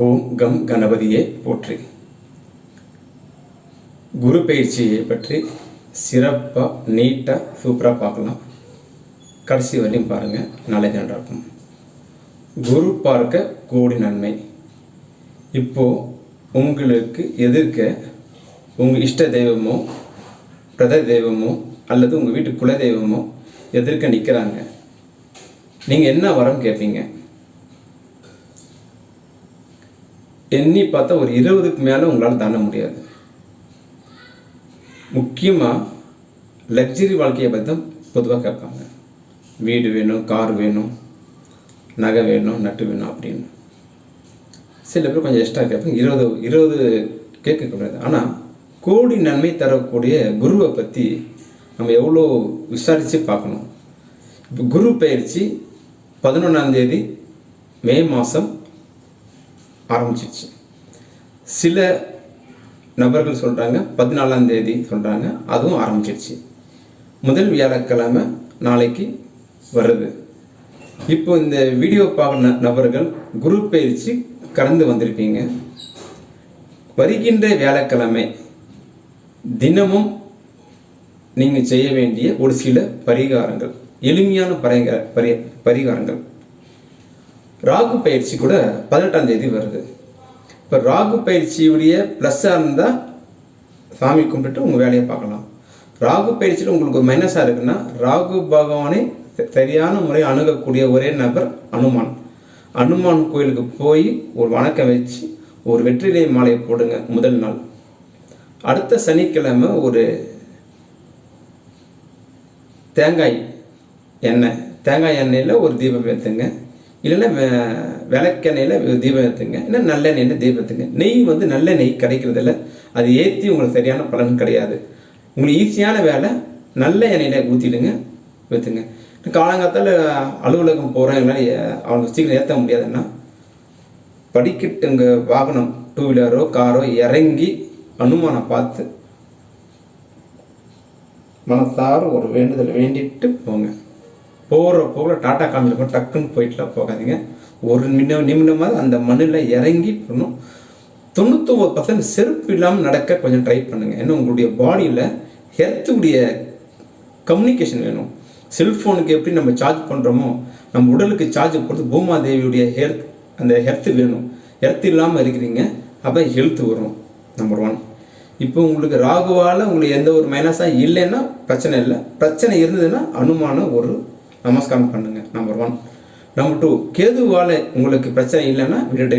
ஓம் come கணபதியே போற்றி. குரு பயிற்சியை பற்றி சிறப்பாக நீட்டாக சூப்பராக பார்க்கலாம். கடைசி வரையும் பாருங்கள், நாளைக்கு நடக்கும். குரு பார்க்க கோடி நன்மை. இப்போது உங்களுக்கு எதிர்க்க உங்கள் இஷ்ட தெய்வமோ பிரத தெய்வமோ அல்லது உங்கள் வீட்டு குல தெய்வமோ எதிர்க்க நிற்கிறாங்க. நீங்கள் என்ன வரம் கேட்பீங்க? எண்ணி பார்த்தா ஒரு 20க்கு மேலே உங்களால் தாண்ட முடியாது. முக்கியமாக லக்ஸரி வாழ்க்கையை பற்றி தான் பொதுவாக கேட்பாங்க. வீடு வேணும், கார் வேணும், நகை வேணும், நட்டு வேணும் அப்படின்னு. சில பேர் கொஞ்சம் எக்ஸ்ட்ரா கேட்பாங்க. 20 கேட்கக்கூடாது. ஆனால் கோடி நன்மை தரக்கூடிய குருவை பற்றி நம்ம எவ்வளோ விசாரித்து பார்க்கணும். இப்போ குரு பயிற்சி 11ஆம் தேதி மே மாதம் ஆரம்பிச்சிருச்சு. சில நபர்கள் சொல்கிறாங்க 14ஆம் தேதி சொல்கிறாங்க, அதுவும் ஆரம்பிச்சிருச்சு. முதல் வியாழக்கிழமை நாளைக்கு வருது. இப்போ இந்த வீடியோ பார்க்குற நபர்கள் குரு பயிற்சி கடந்து வந்திருப்பீங்க. வருகின்ற வியாழக்கிழமை தினமும் நீங்கள் செய்ய வேண்டிய ஒரு சில பரிகாரங்கள், எளிமையான பரிகாரங்கள். ராகு பயிற்சி கூட 18ஆம் தேதி வருது. இப்போ ராகு பயிற்சியுடைய ப்ளஸ்ஸாக இருந்தால் சாமி கும்பிட்டு உங்கள் வேலையை பார்க்கலாம். ராகு பயிற்சியில் உங்களுக்கு ஒரு மைனஸாக இருக்குன்னா, ராகு பகவானை சரியான முறை அணுகக்கூடிய ஒரே நபர் அனுமான். அனுமான் கோயிலுக்கு போய் ஒரு வணக்கம் வச்சு ஒரு வெற்றிலை மாலையை போடுங்க முதல் நாள். அடுத்த சனிக்கிழமை ஒரு தேங்காய் எண்ணெயில் ஒரு தீபம் ஏற்றுங்க. இல்லைன்னா விளக்கெண்ணெயில் தீபம் ஏற்றுங்க. இல்லை நல்லெண்ணெயில் தீபம் ஏற்றுங்க. நெய் நல்ல நெய் கிடைக்கிறதில்ல, அது ஏற்றி உங்களுக்கு சரியான பலன் கிடையாது. உங்களுக்கு ஈஸியான வேலை நல்ல எண்ணெயில் ஊற்றிடுங்க, ஏற்றுங்க. காலங்காலத்தில் அலுவலகம் போகிறவங்க அவங்க சீக்கிரம் ஏற்ற முடியாதுன்னா படிக்கட்டுங்க வாகனம் 2 வீலரோ காரோ இறங்கி அனுமானை பார்த்து மனத்தார ஒரு வேண்டுதல் வேண்டிட்டு போங்க. போகிற போகல டாட்டா காமிச்சிருக்கோம், டக்குன்னு போயிட்டுலாம் போகாதீங்க. ஒரு நிமிடமாவது அந்த மண்ணில் இறங்கி போகணும். 99% செருப்பு இல்லாமல் நடக்க கொஞ்சம் ட்ரை பண்ணுங்கள். ஏன்னா உங்களுடைய பாடியில் ஹெல்த்துடைய கம்யூனிகேஷன் வேணும். செல்ஃபோனுக்கு எப்படி நம்ம சார்ஜ் பண்ணுறோமோ நம்ம உடலுக்கு சார்ஜ் போடுறது பூமாதேவியுடைய அந்த ஹெல்த்து வேணும். ஹெல்த் இல்லாமல் இருக்கிறீங்க, அப்போ ஹெல்த் வரும். நம்பர் 1. இப்போ உங்களுக்கு ராகுவால் உங்களுக்கு எந்த ஒரு மைனஸாக இல்லைன்னா பிரச்சனை இல்லை. பிரச்சனை இருந்ததுன்னா அனுமான ஒரு நமஸ்காரம் பண்ணுங்கள். நம்பர் 1. நம்பர் 2, கேதுவால் உங்களுக்கு பிரச்சனை இல்லைன்னா விடை